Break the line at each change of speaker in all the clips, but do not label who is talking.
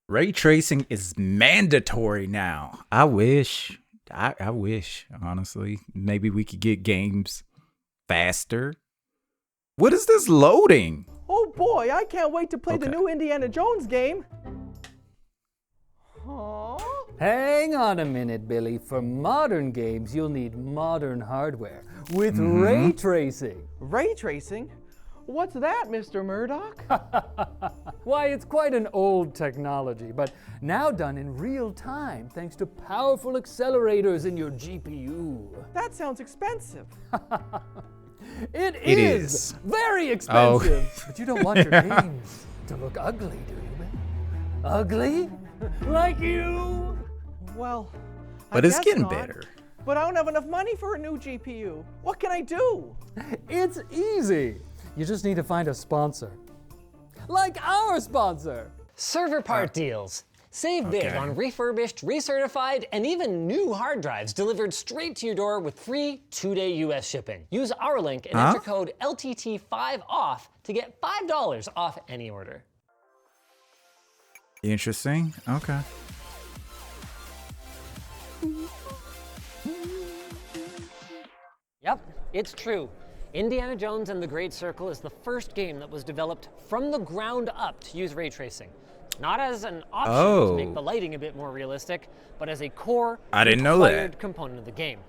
Ray tracing is mandatory now. I wish. I wish, honestly. Maybe we could get games faster. What is this loading?
Oh boy, I can't wait to play the
Okay.
new Indiana Jones game. Huh?
Hang on a minute, Billy. For modern games, you'll need modern hardware with ray tracing.
Ray tracing? What's that, Mr. Murdoch?
Why, it's quite an old technology, but now done in real time thanks to powerful accelerators in your GPU.
That sounds expensive.
It
is.
very
Oh.
expensive. But you don't want your games to look ugly, do you, Billy? Ugly? Like you?
Well,
But
I
it's
guess
getting
not.
better.
But I don't have enough money for a new GPU. What can I do?
It's easy. You just need to find a sponsor. Like our sponsor.
Server part deals. Save big
Okay.
on refurbished, recertified, and even new hard drives delivered straight to your door with free 2-day US shipping. Use our link and enter code LTT5OFF to get $5 off any order.
Interesting. Okay.
Yep, it's true. Indiana Jones and the Great Circle is the first game that was developed from the ground up to use ray tracing. Not as an option to make the lighting a bit more realistic, but as a core
I didn't know that.
required component of the game.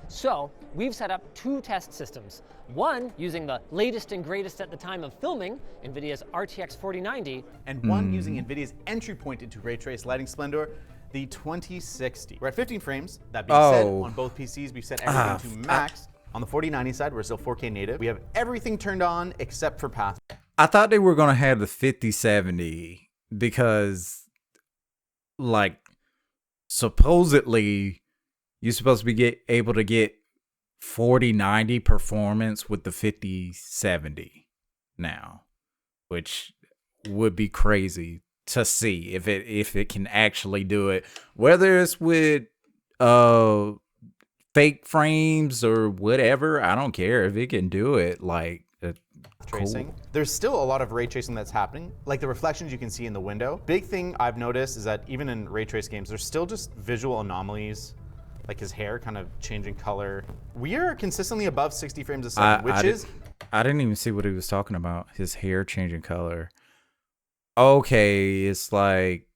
So, we've set up 2 test systems. One using the latest and greatest at the time of filming, NVIDIA's RTX 4090,
and one using NVIDIA's entry point into ray trace lighting splendor, the 2060. We're at 15 frames. That being said,
Oh.
on both PCs, we've set everything to max. On the 4090 side, we're still 4K native. We have everything turned on except for path.
I thought they were going to have the 5070 because, like, supposedly you're supposed to be able to get 4090 performance with the 5070 now, which would be crazy to see if it can actually do it, whether it's with fake frames or whatever. I don't care if it can do it. Like,
Tracing.
cool.
There's still a lot of ray tracing that's happening, like the reflections you can see in the window. Big thing I've noticed is that even in ray trace games, there's still just visual anomalies, like his hair kind of changing color. We are consistently above 60 frames a second, which is
I didn't even see what he was talking about. His hair changing color. Okay, it's like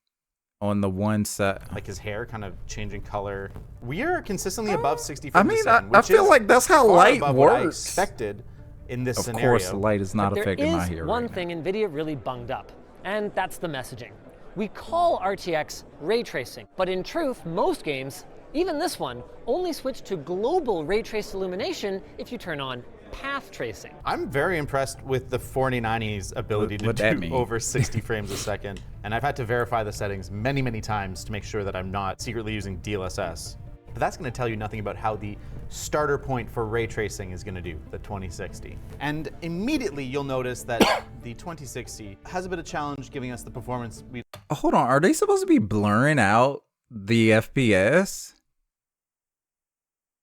on the one side.
like his hair kind of changing color. We are consistently above 60 frames
I mean,
a second,
I
which
feel
is
like that's how
far
light
above what I
works.
expected in this
Of
scenario.
course, the light is not
But
affecting my
there
hair
is one
right now.
thing NVIDIA really bunged up, and that's the messaging. We call RTX ray tracing, but in truth, most games, even this one, only switch to global ray trace illumination if you turn on path tracing.
I'm very impressed with the 4090's ability
What'd
to
that
do
mean?
over 60 frames a second. And I've had to verify the settings many, many times to make sure that I'm not secretly using DLSS. But that's going to tell you nothing about how the starter point for ray tracing is going to do, the 2060. And immediately you'll notice that the 2060 has a bit of challenge giving us the performance we
Hold on, are they supposed to be blurring out the FPS?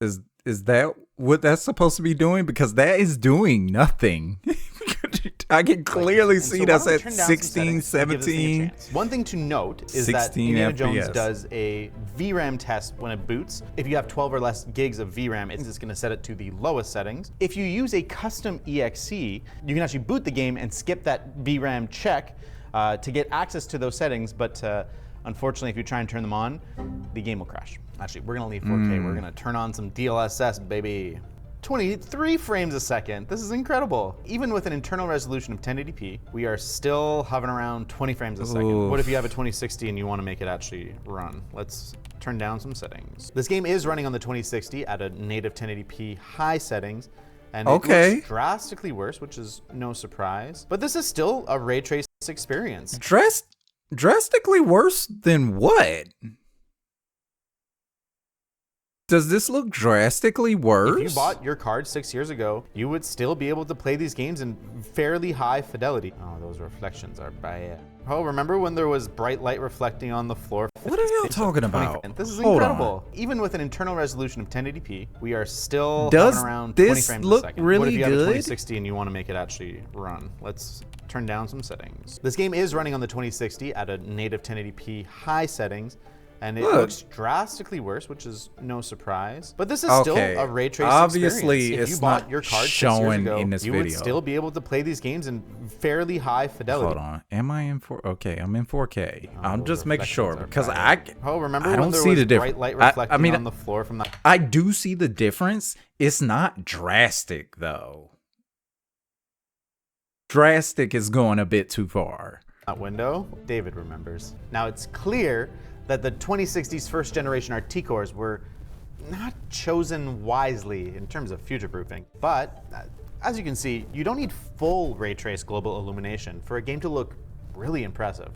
Is that what that's supposed to be doing? Because that is doing nothing. I can clearly
And
see
so
that's
why don't we
at
turn down some
16,
settings and give this thing a
17.
chance? One thing to note is that
16
Indiana Jones
FPS.
does a VRAM test when it boots. If you have 12 or less gigs of VRAM, it's going to set it to the lowest settings. If you use a custom EXE, you can actually boot the game and skip that VRAM check to get access to those settings, but unfortunately, if you try and turn them on, the game will crash. Actually, we're going to leave 4K. We're going to turn on some DLSS, baby. 23 frames a second. This is incredible. Even with an internal resolution of 1080p, we are still hovering around 20 frames a second.
Oof.
What if you have a 2060 and you want to make it actually run? Let's turn down some settings. This game is running on the 2060 at a native 1080p high settings, and it
Okay.
looks drastically worse, which is no surprise. But this is still a ray trace experience.
Drastically worse than what? Does this look drastically worse?
If you bought your card 6 years ago, you would still be able to play these games in fairly high fidelity. Oh, those reflections are bad. Oh, remember when there was bright light reflecting on the floor?
What are y'all talking about?
This is
Hold
incredible. Even with an internal resolution of 1080p, we are still
Does
hovering around
this
20 frames
look
a second.
really
What if you have a
good?
2060 and you want to make it actually run? Let's turn down some settings. This game is running on the 2060 at a native 1080p high settings, and it
Look.
looks drastically worse, which is no surprise. But this is
Okay.
still a ray tracing
Obviously,
experience. If
it's
you bought
not
your card 6
showing
years ago,
in this
you would
video.
still be able to play these games in fairly high fidelity.
Hold on. Am I in 4? Okay, I'm in 4K. I'm just making
Reflections
sure
are
because
bright. Oh, remember
I
when
don't
there
see
was
the difference.
bright light reflecting
I mean,
on the floor from the
I do see the difference. It's not drastic though. Drastic is going a bit too far.
that window? David remembers. Now it's clear that the 2060's first generation RT cores were not chosen wisely in terms of future-proofing. But as you can see, you don't need full ray trace global illumination for a game to look really impressive.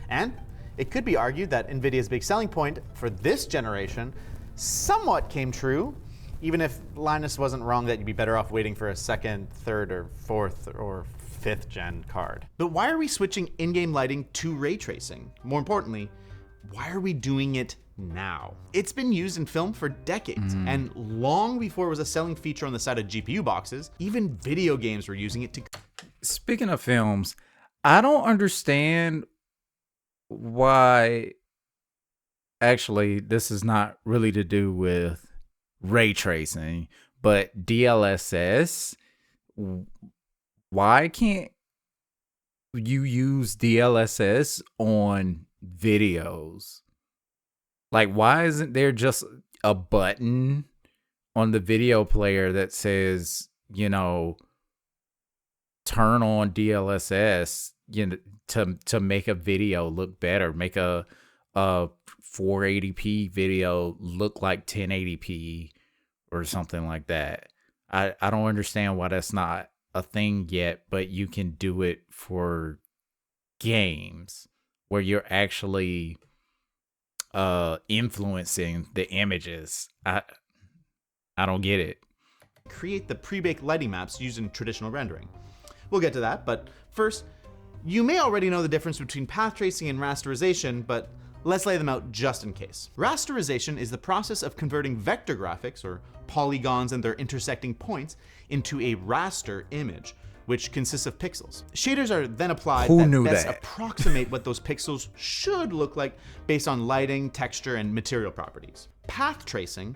And it could be argued that NVIDIA's big selling point for this generation somewhat came true, even if Linus wasn't wrong that you'd be better off waiting for a second, third, or fourth, or fifth gen card. But why are we switching in-game lighting to ray tracing? More importantly, why are we doing it now? It's been used in film for decades, and long before it was a selling feature on the side of GPU boxes, even video games were using it to...
Speaking of films, I don't understand why. Actually, this is not really to do with ray tracing, but DLSS. Why can't you use DLSS on videos? Like, why isn't there just a button on the video player that says, you know, turn on DLSS, you know, to make a video look better, make a 480p video look like 1080p or something like that. I don't understand why that's not a thing yet, but you can do it for games where you're actually influencing the images. I don't get it.
create the pre-baked lighting maps used in traditional rendering. We'll get to that, but first, you may already know the difference between path tracing and rasterization, but let's lay them out just in case. Rasterization is the process of converting vector graphics, or polygons and their intersecting points, into a raster image, which consists of pixels. Shaders are then applied
Who
that
knew
best
that?
approximate what those pixels should look like based on lighting, texture, and material properties. Path tracing,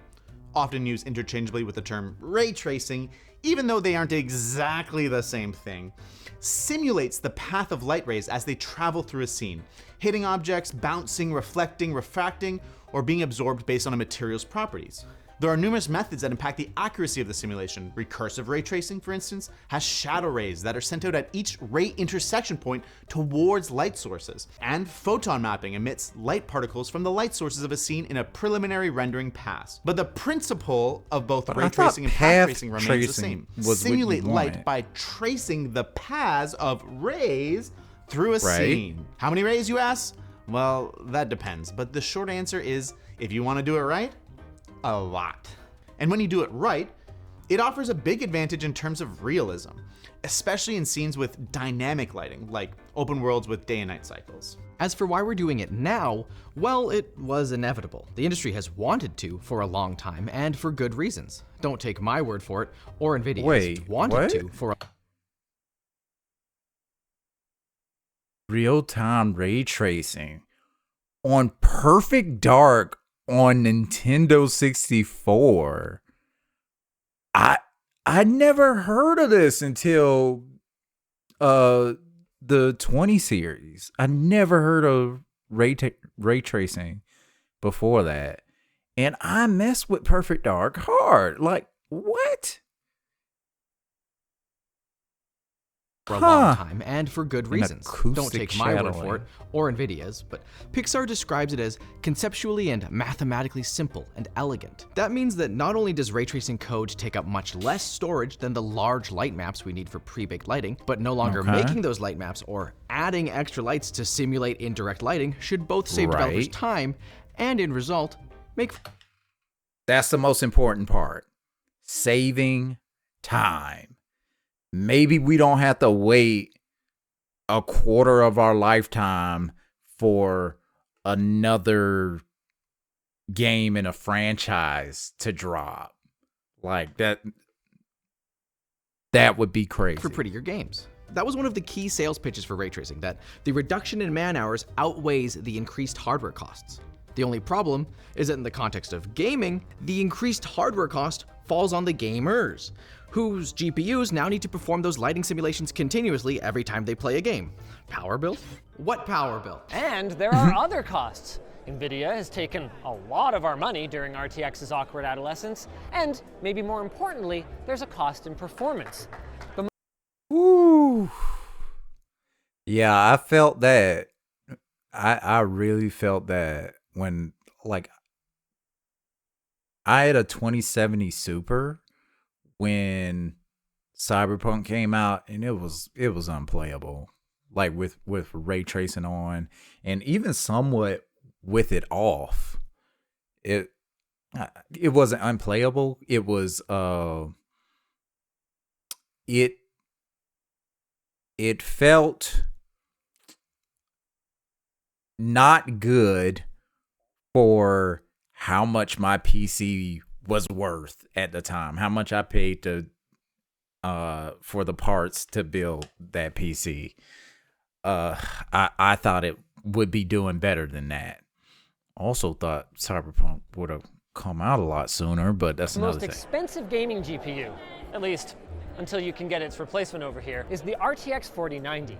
often used interchangeably with the term ray tracing, even though they aren't exactly the same thing, simulates the path of light rays as they travel through a scene, hitting objects, bouncing, reflecting, refracting, or being absorbed based on a material's properties. There are numerous methods that impact the accuracy of the simulation. Recursive ray tracing, for instance, has shadow rays that are sent out at each ray intersection point towards light sources. And photon mapping emits light particles from the light sources of a scene in a preliminary rendering pass. But the principle of both
But
ray
I thought
tracing and path
path
tracing remains the
tracing
same.
was what you
Simulate light
wanted.
by tracing the paths of rays through a
Right.
scene. How many rays, you ask? Well, that depends. But the short answer is, if you want to do it right, a lot. And when you do it right, it offers a big advantage in terms of realism, especially in scenes with dynamic lighting, like open worlds with day and night cycles.
As for why we're doing it now, well, it was inevitable. The industry has wanted to for a long time, and for good reasons. Don't take my word for it, or NVIDIA's.
Wait,
wanted
what?
to for a
Real-time ray tracing on Perfect Dark on Nintendo 64. I never heard of this until the 20 series. I never heard of ray tracing before that. And I messed with Perfect Dark hard. Like, what?
a
Huh.
long time, and for good
An
reasons. Don't
acoustic
take my word for
shadowing.
it, or NVIDIA's, but Pixar describes it as conceptually and mathematically simple and elegant. That means that not only does ray tracing code take up much less storage than the large light maps we need for pre-baked lighting, but no longer
Okay.
making those light maps or adding extra lights to simulate indirect lighting should both save developers
Right.
time and, in result, make
That's the most important part. Saving time. Maybe we don't have to wait a quarter of our lifetime for another game in a franchise to drop. Like that would be crazy.
For prettier games. That was one of the key sales pitches for ray tracing, that the reduction in man hours outweighs the increased hardware costs. The only problem is that in the context of gaming, the increased hardware cost falls on the gamers, whose GPUs now need to perform those lighting simulations continuously every time they play a game. Power bill? What power bill?
And there are other costs. NVIDIA has taken a lot of our money during RTX's awkward adolescence, and maybe more importantly, there's a cost in performance.
Woo. Yeah, I felt that. I really felt that when, like, I had a 2070 Super when Cyberpunk came out, and it was unplayable. Like with ray tracing on, and even somewhat with it off. It wasn't unplayable. It was it felt not good for how much my PC was worth at the time, how much I paid to for the parts to build that PC. I thought it would be doing better than that. Also thought Cyberpunk would have come out a lot sooner, but that's another thing.
The most expensive gaming GPU, at least until you can get its replacement over here, is the RTX 4090.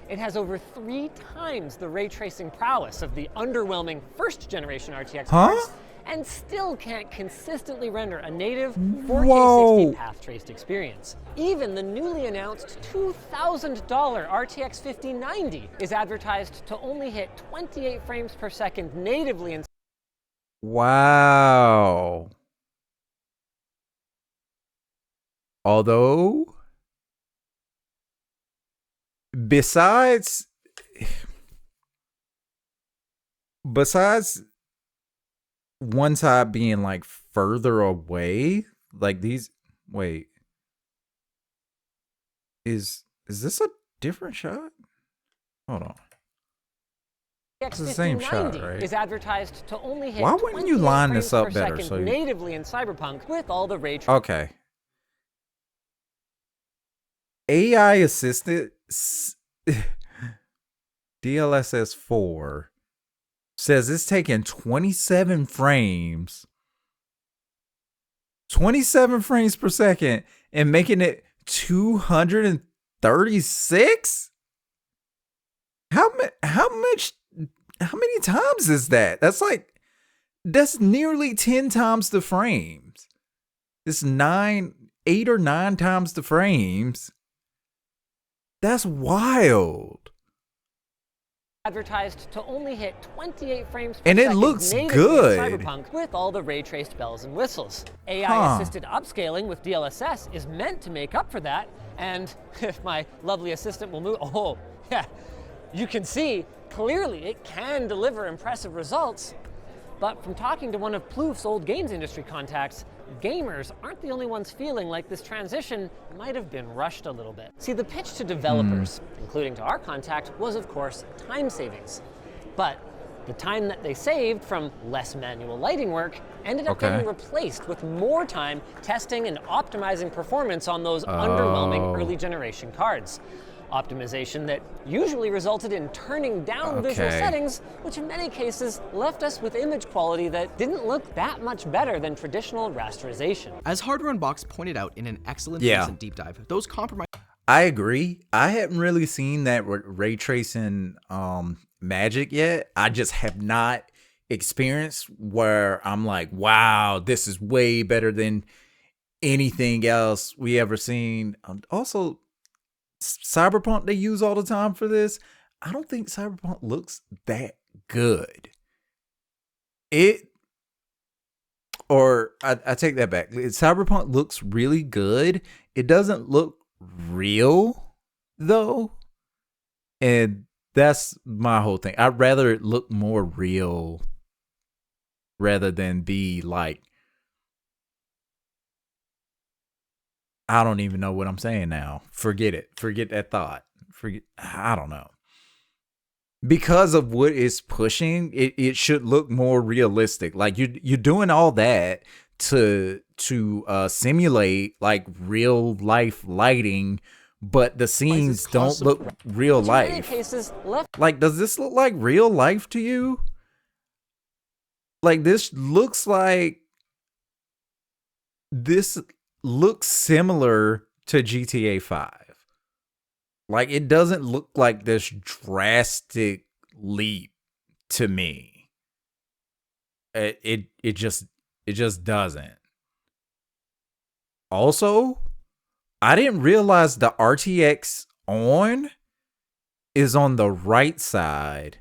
It has over 3 times the ray tracing prowess of the underwhelming first generation RTX cards, and still can't consistently render a native 4K 60 path traced experience. Even the newly announced $2,000 RTX 5090 is advertised to only hit 28 frames per second natively in.
Wow. Although, besides one side being like further away, like these, wait, is this a different shot? Hold on.
It's
the same shot, right?
Is advertised to only hit.
Why wouldn't you line this up better?
So natively in Cyberpunk with all the ray tracing.
Okay. AI assisted DLSS 4 says it's taking 27 frames per second and making it 236? How many times is that? That's nearly 10 times the frames. It's 8 or 9 times the frames. That's wild.
Advertised to only hit 28 frames per
and
second.
And it looks
good. Cyberpunk with all the ray traced bells and whistles. AI assisted upscaling with DLSS is meant to make up for that. And if my lovely assistant will move, oh yeah, you can see clearly it can deliver impressive results. But from talking to one of Plouf's old games industry contacts, gamers aren't the only ones feeling like this transition might have been rushed a little bit. See, the pitch to developers, including to our contact, was of course time savings. But the time that they saved from less manual lighting work ended up getting replaced with more time testing and optimizing performance on those underwhelming early generation cards. Optimization that usually resulted in turning down visual settings, which in many cases left us with image quality that didn't look that much better than traditional rasterization.
As Hardware Unboxed pointed out in an excellent recent deep dive, those compromises.
I agree. I hadn't really seen that ray tracing magic yet. I just have not experienced where I'm like, wow, this is way better than anything else we ever seen. Also, Cyberpunk they use all the time for this. I don't think Cyberpunk looks that good. I take that back. Cyberpunk looks really good. It doesn't look real though. And that's my whole thing. I'd rather it look more real rather than be like, I don't even know what I'm saying now. Forget it. Forget that thought. I don't know. Because of what it's pushing, it should look more realistic. Like you're doing all that to simulate like real life lighting, but the scenes don't look real
In many
life.
cases, left
Like, does this look like real life to you? Like, this looks similar to GTA 5. Like, it doesn't look like this drastic leap to me. It just doesn't. Also, I didn't realize the RTX on is on the right side.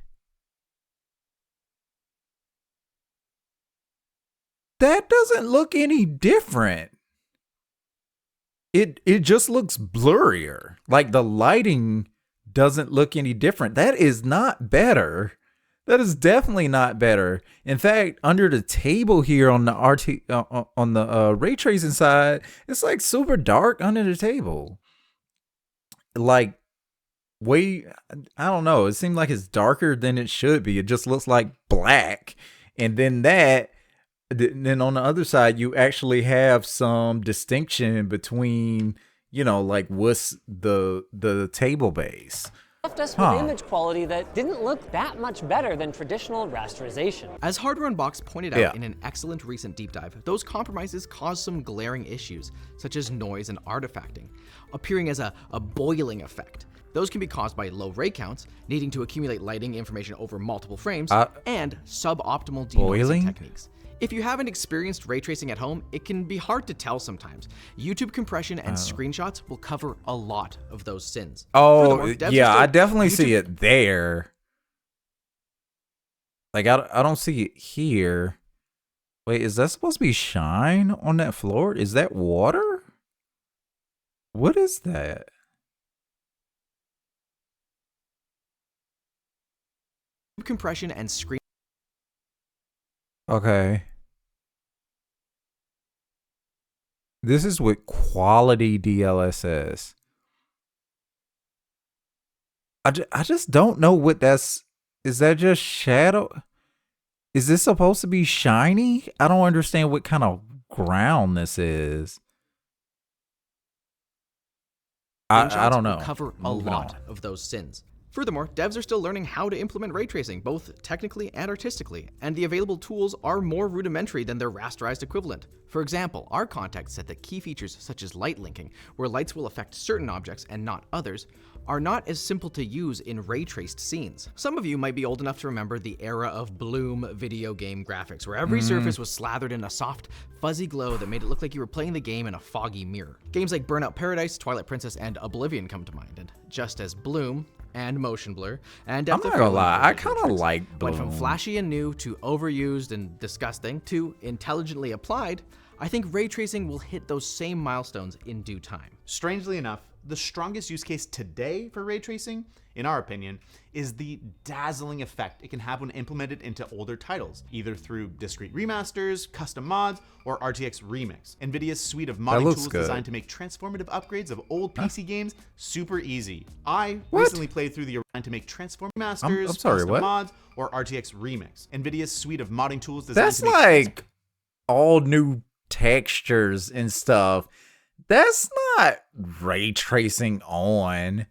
That doesn't look any different. It just looks blurrier. Like the lighting doesn't look any different. That is not better. That is definitely not better. In fact, under the table here on the ray tracing side, it's like super dark under the table. Like I don't know. It seems like it's darker than it should be. It just looks like black. And then then on the other side, you actually have some distinction between, like what's the table base.
left us with image quality that didn't look that much better than traditional rasterization.
As Hardware Unboxed pointed out
Yeah.
in an excellent recent deep dive, those compromises cause some glaring issues, such as noise and artifacting, appearing as a boiling effect. Those can be caused by low ray counts, needing to accumulate lighting information over multiple frames, and suboptimal denoising
boiling?
techniques. If you haven't experienced ray tracing at home, it can be hard to tell sometimes. YouTube compression and screenshots will cover a lot of those sins.
Oh,
Furthermore, devs
yeah,
are still-
I definitely
YouTube-
see it there. Like, I don't see it here. Wait, is that supposed to be shine on that floor? Is that water? What is that?
compression and screen
Okay. This is with quality DLSS. I just don't know what that's. Is that just shadow? Is this supposed to be shiny? I don't understand what kind of ground this is. I
screenshots
don't
will
know.
cover a
Moving
lot
on.
of those sins. Furthermore, devs are still learning how to implement ray tracing, both technically and artistically, and the available tools are more rudimentary than their rasterized equivalent. For example, our context said that key features such as light linking, where lights will affect certain objects and not others, are not as simple to use in ray-traced scenes. Some of you might be old enough to remember the era of Bloom video game graphics, where every surface was slathered in a soft, fuzzy glow that made it look like you were playing the game in a foggy mirror. Games like Burnout Paradise, Twilight Princess, and Oblivion come to mind, and just as Bloom, and motion blur, and
I'm
depth
not
of
gonna
field
lie, I
visual
kind of
tricks
like
went from
Bloom.
flashy and new to overused and disgusting to intelligently applied. I think ray tracing will hit those same milestones in due time.
Strangely enough, the strongest use case today for ray tracing, in our opinion, is the dazzling effect it can have when implemented into older titles, either through discrete remasters, custom mods, or RTX Remix. NVIDIA's suite of modding
looks
tools
good.
designed to make transformative upgrades of old PC games super easy. I
What?
recently played through the to make transform remasters,
I'm sorry,
custom
what?
mods, or RTX Remix. NVIDIA's suite of modding tools designed
That's
to make
like all new textures and stuff. That's not ray tracing on.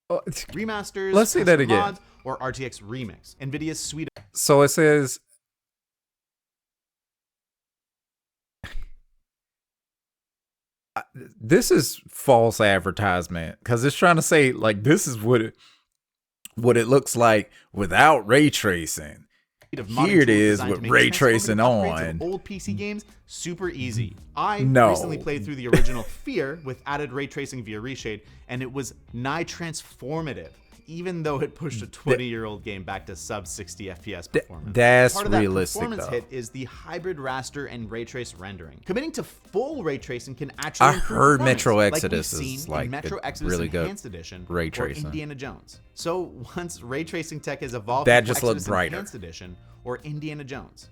Oh,
remasters,
Let's see that
custom
again.
mods, or RTX Remix. NVIDIA's suite of
So it says this is false advertisement because it's trying to say like this is what it looks like without ray tracing.
of modding
Here it
tools
is
designed
with
to make
ray
transformative
tracing
upgrades of
on.
old PC games super easy. I
No.
recently played through the original Fear with added ray tracing via Reshade, and it was nigh transformative, even though it pushed a 20-year-old game back to sub 60 FPS performance.
That's
Part of that
realistic
performance
though.
hit is the hybrid raster and ray trace rendering. Committing to full ray tracing can actually
I
improve
heard
performance,
Metro
like
Exodus
we've
is
seen
like
in Metro
a
Exodus
really good
Enhanced Edition
ray
or
tracing.
Indiana Jones. So once ray tracing tech has evolved
That
into
just looked
Exodus
brighter.
Enhanced Edition or Indiana Jones.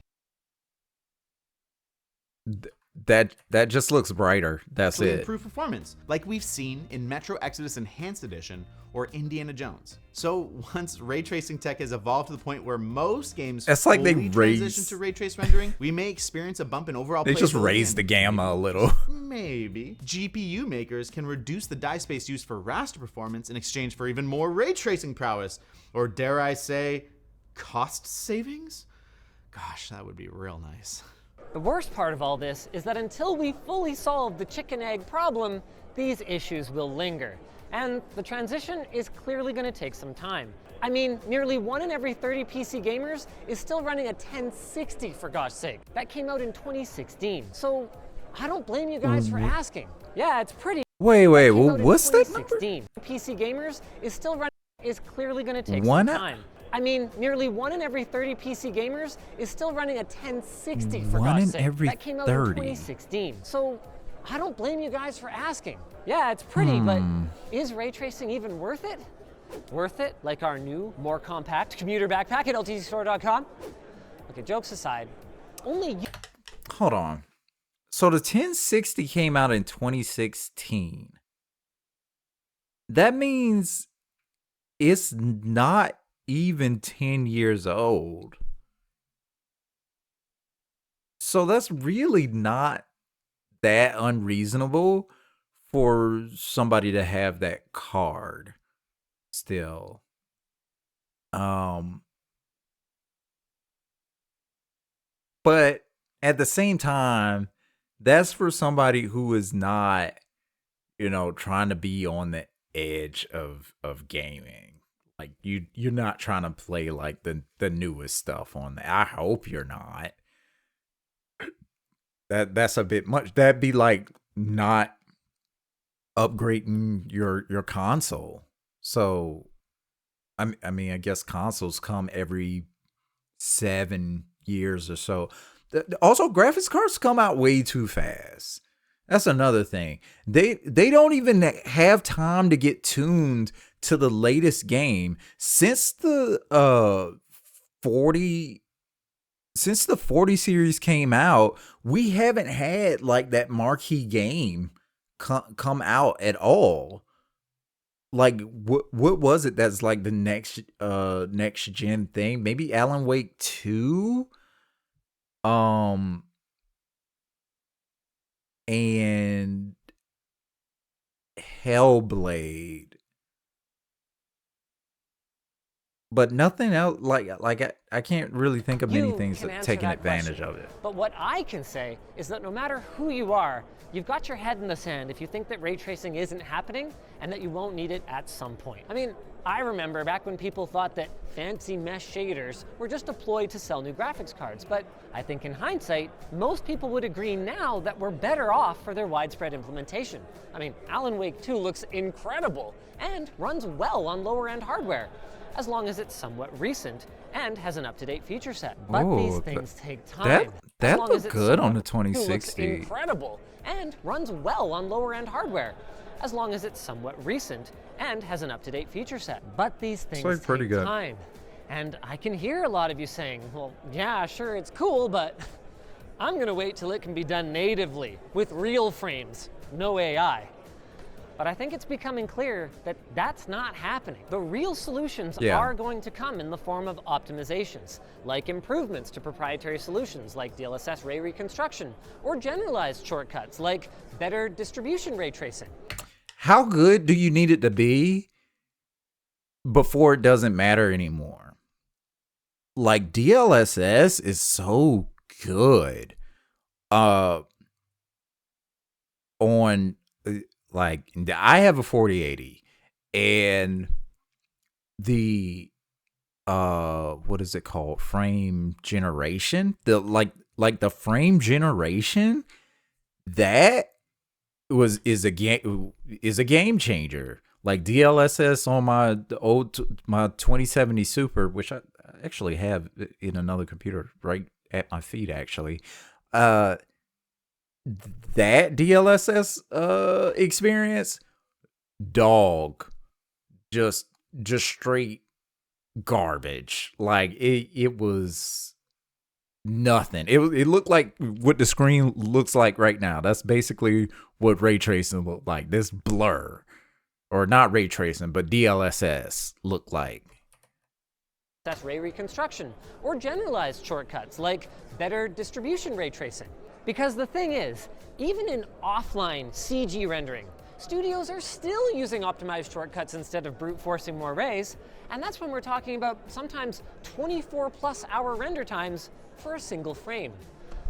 that just looks brighter. That's
to
it.
improve performance, like we've seen in Metro Exodus Enhanced Edition or Indiana Jones. So once ray tracing tech has evolved to the point where most games
It's like they
fully
raise-
transition to ray trace rendering, we may experience a bump in overall
They just
playability
raised the
and
gamma a little.
Maybe GPU makers can reduce the die space used for raster performance in exchange for even more ray tracing prowess, or dare I say, cost savings? Gosh, that would be real nice.
The worst part of all this is that until we fully solve the chicken-egg problem, these issues will linger. And the transition is clearly going to take some time. I mean, nearly 1 in every 30 PC gamers is still running a 1060, for gosh sake. That came out in 2016. So I don't blame you guys for asking. Yeah, it's pretty.
Wait,
Came out in
what's that number?
2016. PC gamers is clearly going to take
One
some
out-
time. I mean, nearly 1 in every 30 PC gamers is still running a 1060 for
One
God's
in
sake.
every
That came out
30.
in 2016. So I don't blame you guys for asking. Yeah, it's pretty, but is ray tracing even worth it? Worth it? Like our new, more compact commuter backpack at ltcstore.com? Okay, jokes aside, only you.
Hold on. So the 1060 came out in 2016. That means it's not even 10 years old. So that's really not that unreasonable for somebody to have that card still. But at the same time, that's for somebody who is not, trying to be on the edge of gaming. Like you're not trying to play like the newest stuff on there. I hope you're not. That's a bit much. That'd be like not upgrading your console. So I mean, I guess consoles come every 7 years or so. Also, graphics cards come out way too fast. That's another thing. They don't even have time to get tuned to the latest game since the 40 series came out. We haven't had like that marquee game come out at all. Like what was it that's like the next gen thing? Maybe Alan Wake 2? And Hellblade. But nothing else. Like I can't really think of many
You
things
can
that
answer
taking
that
advantage
question.
of it.
But what I can say is that no matter who you are, you've got your head in the sand if you think that ray tracing isn't happening and that you won't need it at some point. I mean, I remember back when people thought that fancy mesh shaders were just deployed to sell new graphics cards, but I think in hindsight, most people would agree now that we're better off for their widespread implementation. I mean, Alan Wake 2 looks incredible and runs well on lower-end hardware, as long as it's somewhat recent and has an up-to-date feature set. But these
Ooh,
things take time.
that
As long
looked
as it's
good on the
someone who looks
2060.
incredible and runs well on lower-end hardware, as long as it's somewhat recent and has an up-to-date feature set. But these things
like pretty
take
good.
time. And I can hear a lot of you saying, well, yeah, sure, it's cool, but I'm gonna wait till it can be done natively with real frames, no AI. But I think it's becoming clear that that's not happening. The real solutions
Yeah.
are going to come in the form of optimizations, like improvements to proprietary solutions like DLSS ray reconstruction, or generalized shortcuts like better distribution ray tracing.
How good do you need it to be before it doesn't matter anymore? Like DLSS is so good. On like I have a 4080 and the what is it called? Frame generation. The like the frame generation that is a game changer. Like DLSS on my 2070 Super, which I actually have in another computer right at my feet actually. That DLSS experience, dog, just straight garbage. Like it was nothing. It looked like what the screen looks like right now. That's basically what ray tracing looked like. This blur, or not ray tracing, but DLSS looked like.
That's ray reconstruction, or generalized shortcuts like better distribution ray tracing. Because the thing is, even in offline CG rendering, studios are still using optimized shortcuts instead of brute forcing more rays, and that's when we're talking about sometimes 24+ hour render times for a single frame.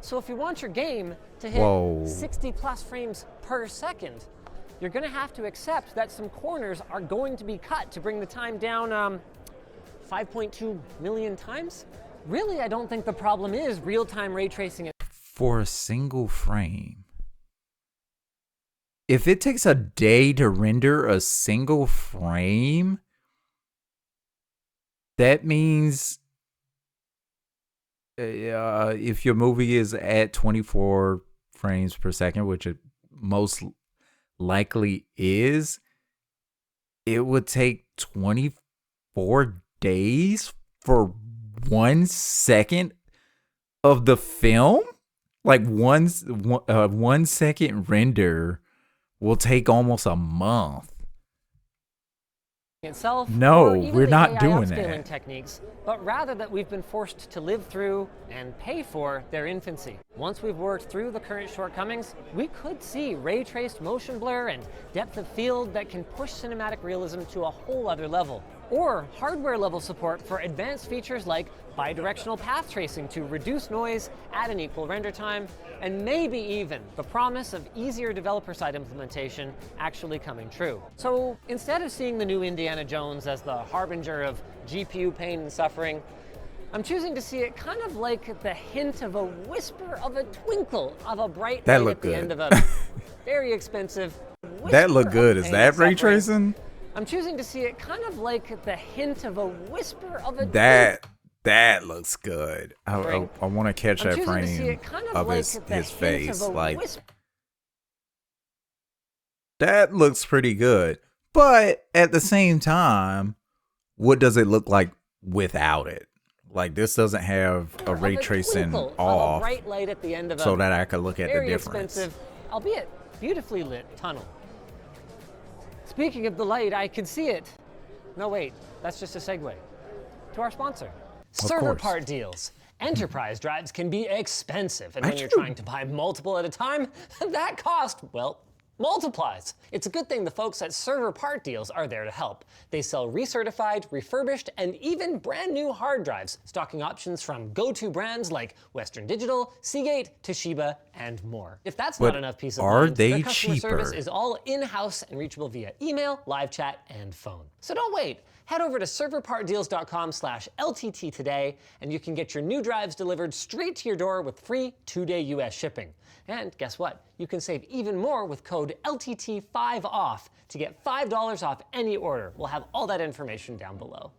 So if you want your game to hit 60+ frames per second, you're gonna have to accept that some corners are going to be cut to bring the time down 5.2 million times? Really, I don't think the problem is real-time ray tracing.
For a single frame. If it takes a day to render a single frame, that means if your movie is at 24 frames per second, which it most likely is, it would take 24 days for 1 second of the film? Like 1 second render will take almost a month.
Itself,
no,
or even
we're
the
not
AI
doing
upscaling
that.
techniques, but rather that we've been forced to live through and pay for their infancy. Once we've worked through the current shortcomings, we could see ray-traced motion blur and depth of field that can push cinematic realism to a whole other level. Or hardware-level support for advanced features like bidirectional path tracing to reduce noise at an equal render time, and maybe even the promise of easier developer-side implementation actually coming true. So instead of seeing the new Indiana Jones as the harbinger of GPU pain and suffering, I'm choosing to see it kind of like the hint of a whisper of a twinkle of a bright
That
light
looked
at the
good.
end of a very expensive
That looked
whisper
good.
of
Is
pain
that
and
ray
suffering.
tracing?
I'm choosing to see it kind of like the hint of a whisper of a
That looks good. I want to catch
I'm
that
choosing to see
frame
it kind of
of
like
his
the hint
face.
of a
Like,
whisper.
that looks pretty good. But at the same time, what does it look like without it? Like, this doesn't have a ray tracing
Twinkle of a
off
bright light at the end of
so
a
that I could look at the
very
difference.
expensive, albeit beautifully lit tunnel. Speaking of the light, I can see it. No, wait, that's just a segue to our sponsor. Server
course.
part deals. Enterprise drives can be expensive, and when you're
Achoo.
trying to buy multiple at a time, that cost, well, multiplies. It's a good thing the folks at Server Part Deals are there to help. They sell recertified, refurbished, and even brand new hard drives, stocking options from go-to brands like Western Digital, Seagate, Toshiba, and more. If that's
But
not enough peace of
are
mind,
they
their customer service
cheaper?
is all in-house and reachable via email, live chat, and phone. So don't wait. Head over to serverpartdeals.com/LTT today, and you can get your new drives delivered straight to your door with free 2-day US shipping. And guess what? You can save even more with code LTT5OFF to get $5 off any order. We'll have all that information down below.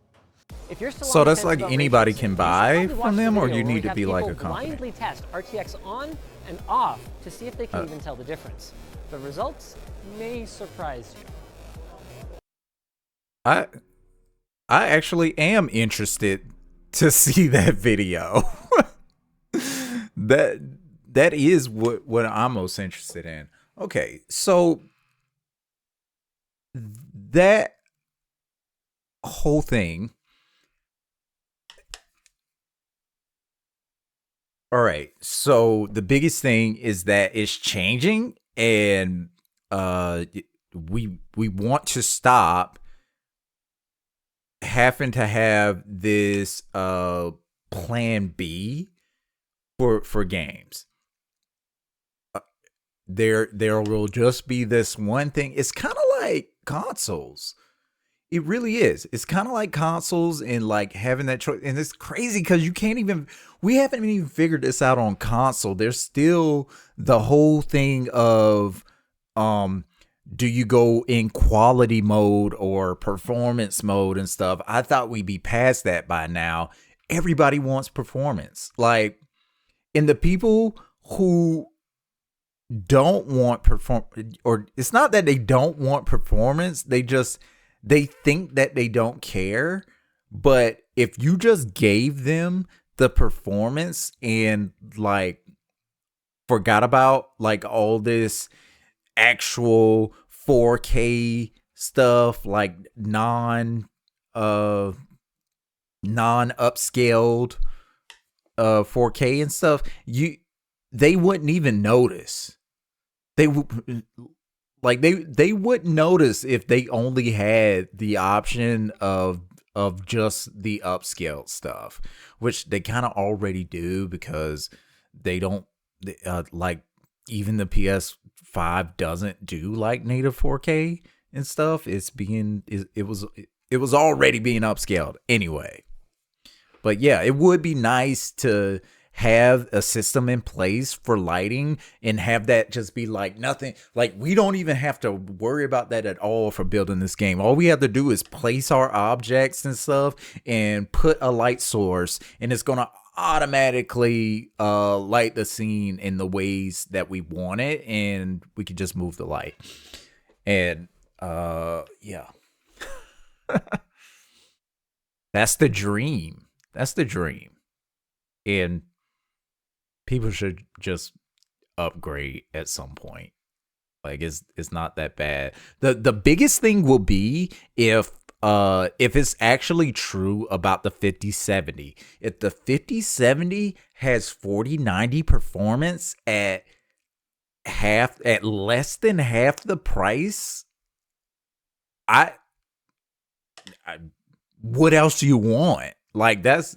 If you're still
So
on the
that's
fence
like
about
anybody
ray
can
tracing,
buy
you should probably
from
watch
them,
the
or
video
you
where
need
we
to
have
be like a
people
company?
blindly test RTX on and off to see if they can even tell the difference. The results may surprise you.
I actually am interested to see that video. that is what I'm most interested in. Okay, so that whole thing. All right, so the biggest thing is that it's changing, and we want to stop having to have this plan B for games. There will just be this one thing. It's kind of like consoles. It really is. It's kind of like consoles and like having that choice. And it's crazy because we haven't even figured this out on console. There's still the whole thing of, do you go in quality mode or performance mode and stuff? I thought we'd be past that by now. Everybody wants performance. Like, and the people who don't want or it's not that they don't want performance, they think that they don't care. But if you just gave them the performance and like forgot about like all this actual 4K stuff, like non-upscaled 4K and stuff, they wouldn't even notice. They wouldn't notice if they only had the option of just the upscaled stuff, which they kind of already do because they don't like, even the PS5 doesn't do like native 4K and stuff. It was already being upscaled anyway. But yeah, it would be nice to have a system in place for lighting and have that just be like nothing. Like, we don't even have to worry about that at all for building this game. All we have to do is place our objects and stuff and put a light source, and it's going to automatically light the scene in the ways that we want it, and we can just move the light. And yeah. That's the dream. That's the dream. And people should just upgrade at some point. Like, it's not that bad. The biggest thing will be if it's actually true about the 5070. If the 5070 has 4090 performance at less than half the price, I what else do you want? Like, that's